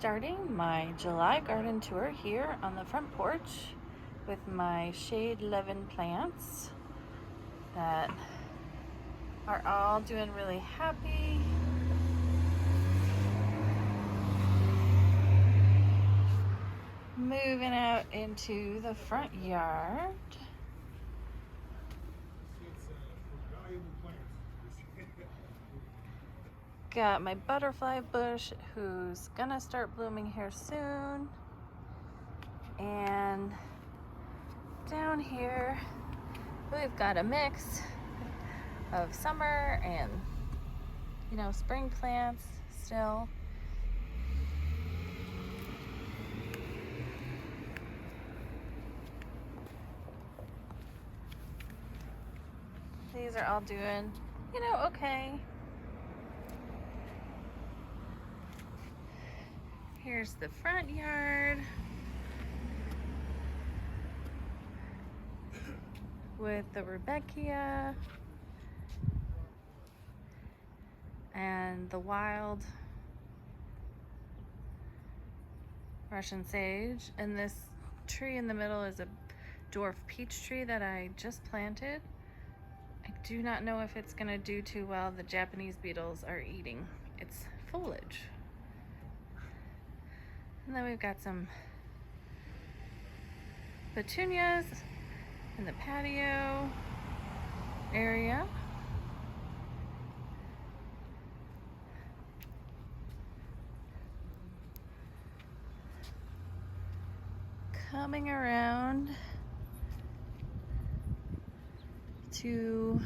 starting my July garden tour here on the front porch with my shade-loving plants that are all doing really happy. Moving out into the front yard. Got my butterfly bush who's gonna start blooming here soon. And down here we've got a mix of summer and spring plants still. These are all doing okay. Here's the front yard with the Rudbeckia and the wild Russian sage. And this tree in the middle is a dwarf peach tree that I just planted. I do not know if it's gonna do too well. The Japanese beetles are eating its foliage. And then we've got some petunias in the patio area. Coming around to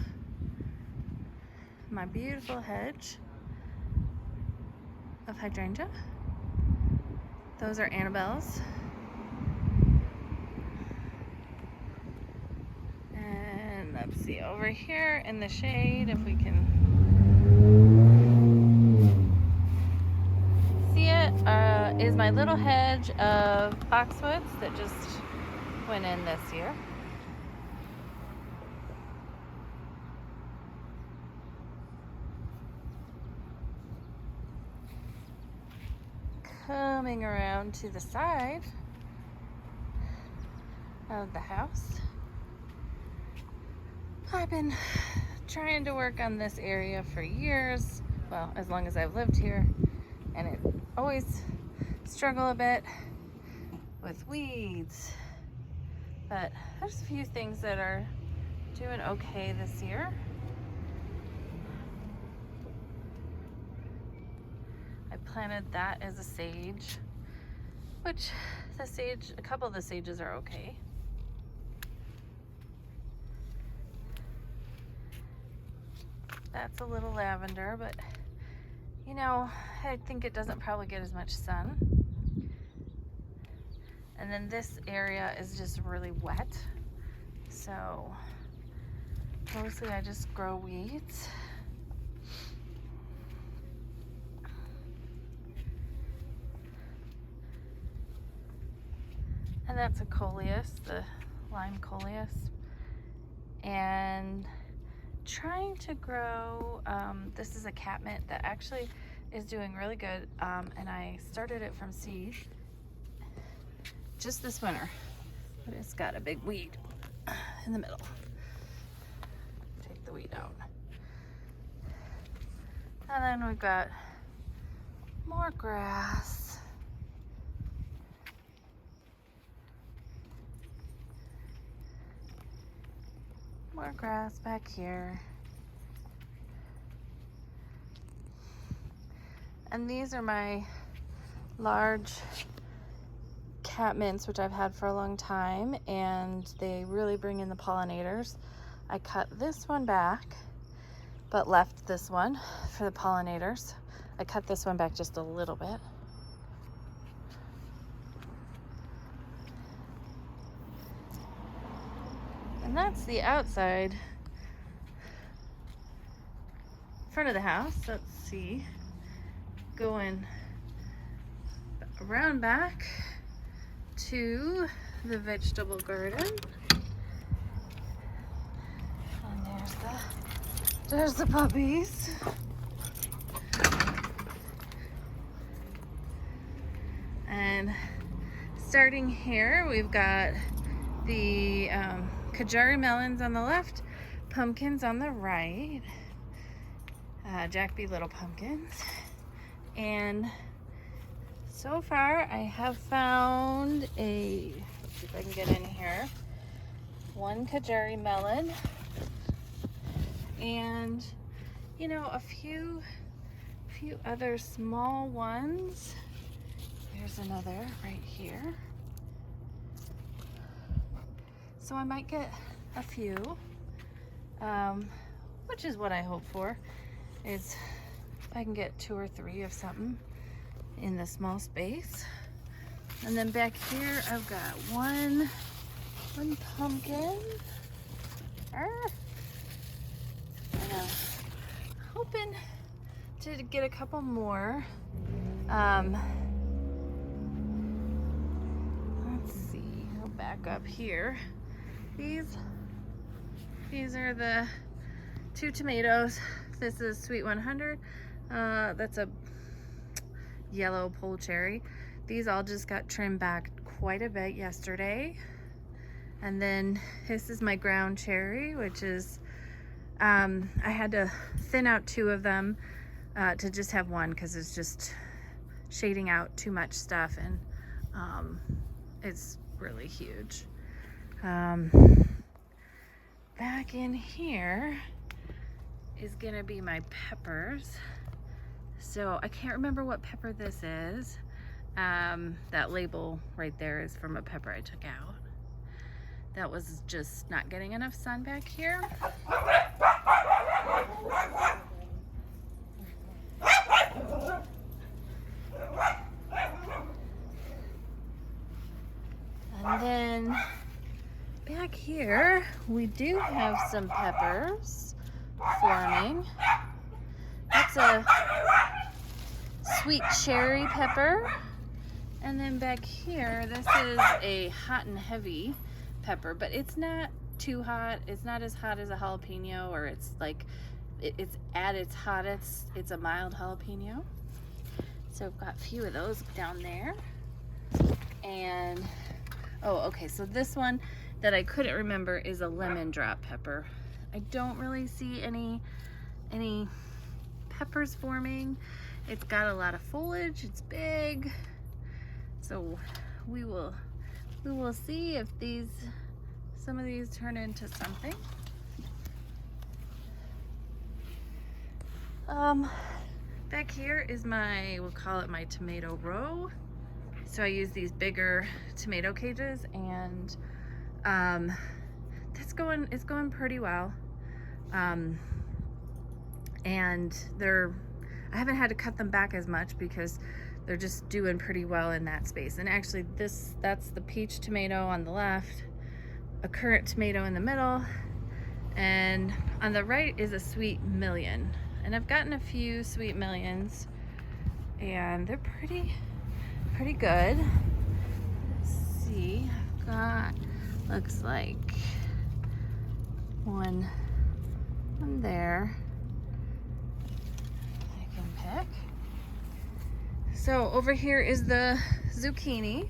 my beautiful hedge of hydrangea. Those are Annabelles. And let's see, over here in the shade, if we can see it, is my little hedge of boxwoods that just went in this year. Coming around to the side of the house, I've been trying to work on this area for years, well, as long as I've lived here, and it always struggle a bit with weeds, but there's a few things that are doing okay this year. I planted that as a sage, which a couple of the sages are okay. That's a little lavender, but I think it doesn't probably get as much sun. And then this area is just really wet, so mostly I just grow weeds. And that's a coleus, the lime coleus. And trying to grow, this is a catmint that actually is doing really good. And I started it from seed just this winter, but it's got a big weed in the middle. Take the weed out. And then we've got more grass. More grass back here. And these are my large catmints, which I've had for a long time, and they really bring in the pollinators. I cut this one back, but left this one for the pollinators. I cut this one back just a little bit. And that's the outside front of the house. Let's see, going around back to the vegetable garden. And there's the puppies. And starting here, we've got the Kajari melons on the left, pumpkins on the right, Jack B. Little pumpkins. And so far I have found let's see if I can get in here, one Kajari melon and, you know, a few other small ones. There's another right here. So I might get a few, which is what I hope for, is if I can get 2 or 3 of something in the small space. And then back here I've got one pumpkin. And I'm hoping to get a couple more. Let's see, I'll back up here. These are the 2 tomatoes. This is Sweet 100. That's a yellow pole cherry. These all just got trimmed back quite a bit yesterday. And then this is my ground cherry, which is, I had to thin out 2 of them to just have one because it's just shading out too much stuff, and it's really huge. Back in here is gonna be my peppers. So I can't remember what pepper this is. That label right there is from a pepper I took out. That was just not getting enough sun back here. And then back here, we do have some peppers forming. That's a sweet cherry pepper. And then back here, this is a hot and heavy pepper, but it's not too hot. It's not as hot as a jalapeno, or it's like, it's at its hottest. It's a mild jalapeno. So I've got a few of those down there. And, oh, okay, so this one that I couldn't remember is a lemon drop pepper. I don't really see any peppers forming. It's got a lot of foliage, it's big. So we will see if some of these turn into something. Back here is we'll call it my tomato row. So I use these bigger tomato cages, and it's going pretty well. And I haven't had to cut them back as much because they're just doing pretty well in that space. And actually that's the peach tomato on the left, a currant tomato in the middle, and on the right is a sweet million. And I've gotten a few sweet millions, and they're pretty good. Let's see, I've got, looks like one there I can pick. So over here is the zucchini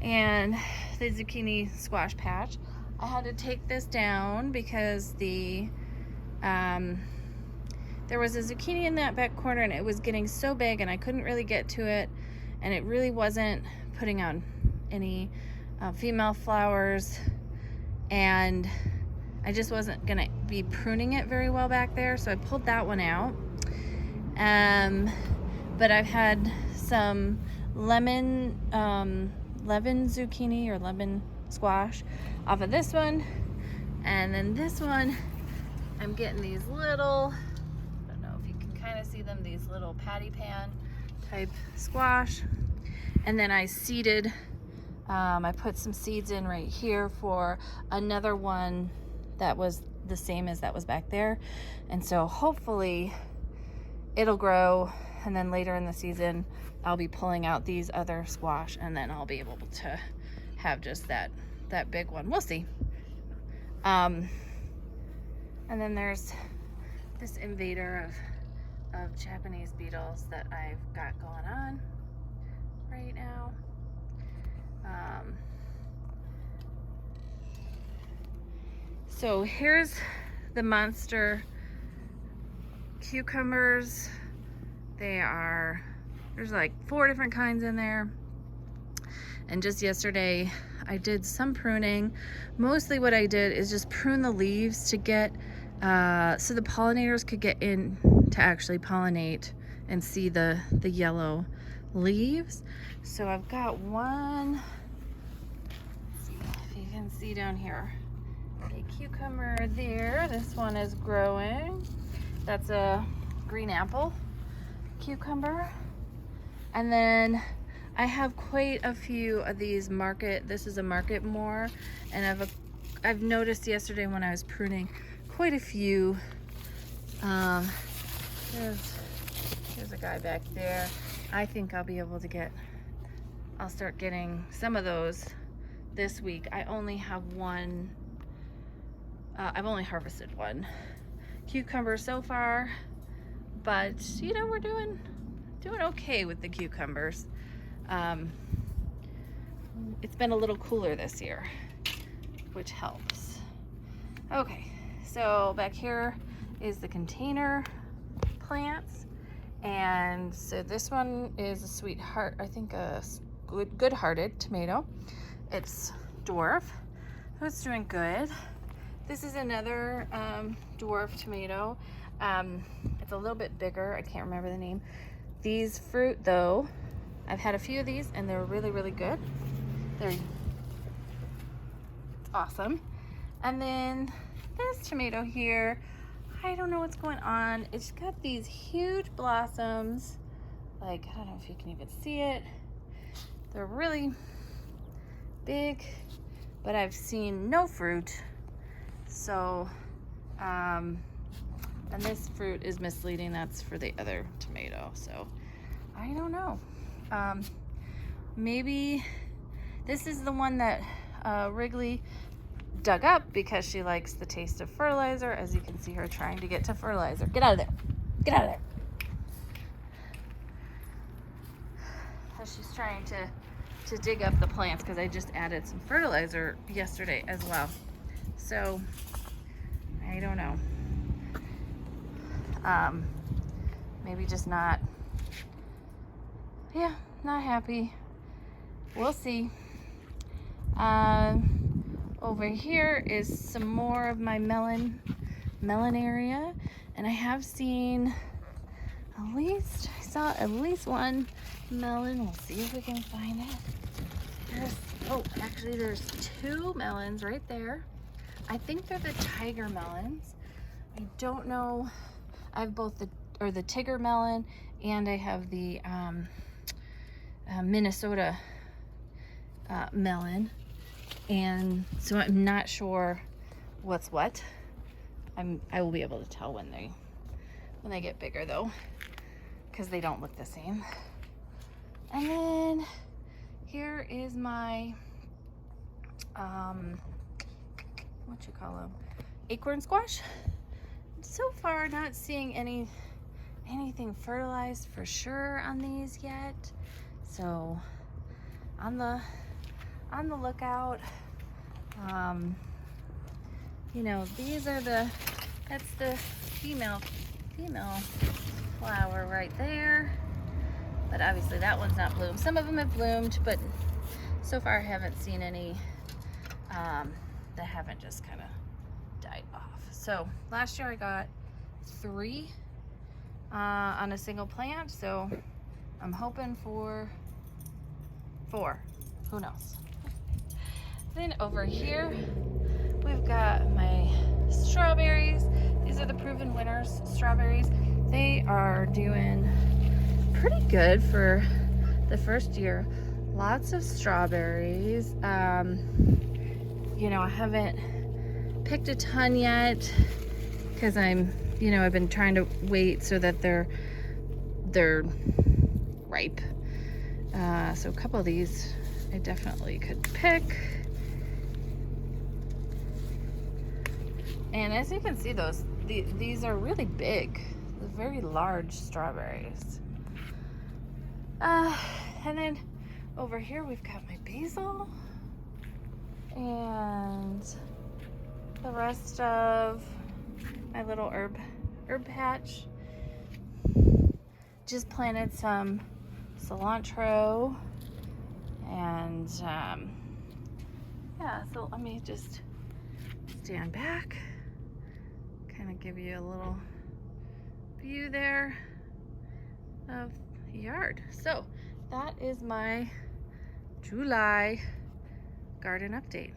and the zucchini squash patch. I had to take this down because there was a zucchini in that back corner, and it was getting so big and I couldn't really get to it, and it really wasn't putting on any female flowers, and I just wasn't gonna be pruning it very well back there, so I pulled that one out. But I've had some lemon zucchini or lemon squash off of this one, and then this one I'm getting these little, I don't know if you can kind of see them, these little patty pan type squash. And then I seeded, I put some seeds in right here for another one that was the same as that was back there, and so hopefully it'll grow, and then later in the season I'll be pulling out these other squash, and then I'll be able to have just that big one. We'll see. And then there's this invader of Japanese beetles that I've got going on right now. So here's the monster cucumbers. There's like 4 different kinds in there. And just yesterday I did some pruning. Mostly what I did is just prune the leaves to get so the pollinators could get in to actually pollinate and see the yellow leaves. So I've got one, let's see if you can see down here, a cucumber there. This one is growing. That's a green apple cucumber. And then I have quite a few of these this is a market more, and I've noticed yesterday when I was pruning quite a few. There's a guy back there. I think I'll be able to I'll start getting some of those this week. I only have one, I've only harvested one cucumber so far, but you know, we're doing okay with the cucumbers. It's been a little cooler this year, which helps. Okay, so back here is the container plants. And so this one is a sweetheart, I think a good-hearted tomato. It's dwarf, so it's doing good. This is another dwarf tomato. It's a little bit bigger, I can't remember the name. These fruit though, I've had a few of these and they're really, really good. They're awesome. And then this tomato here, I don't know what's going on. It's got these huge blossoms. Like, I don't know if you can even see it. They're really big, but I've seen no fruit. So, and this fruit is misleading. That's for the other tomato. So, I don't know. Maybe this is the one that Wrigley dug up because she likes the taste of fertilizer. As you can see her trying to get to fertilizer. Get out of there. Get out of there. So she's trying to dig up the plants because I just added some fertilizer yesterday as well. So I don't know. Maybe just not happy. We'll see. Over here is some more of my melon area, and I have seen I saw at least one melon. We'll see if we can find it. There's 2 melons right there. I think they're the tiger melons. I don't know. I have both the tiger melon, and I have the Minnesota melon. And so I'm not sure what's what. I will be able to tell when they get bigger though, because they don't look the same. And then here is my what you call them, acorn squash. So far not seeing anything fertilized for sure on these yet. So on the lookout. You know, that's the female flower right there. But obviously that one's not bloomed. Some of them have bloomed, but so far I haven't seen any that haven't just kind of died off. So last year I got 3 on a single plant, so I'm hoping for 4. Who knows? Then over here we've got my strawberries. These are the Proven Winners strawberries. They are doing pretty good for the first year. Lots of strawberries. You know, I haven't picked a ton yet because I've been trying to wait so that they're ripe. So a couple of these I definitely could pick. And as you can see, these are really big. They're very large strawberries. And then over here we've got my basil. And the rest of my little herb patch. Just planted some cilantro and yeah, so let me just stand back, kind of give you a little view there of the yard. So that is my July garden update.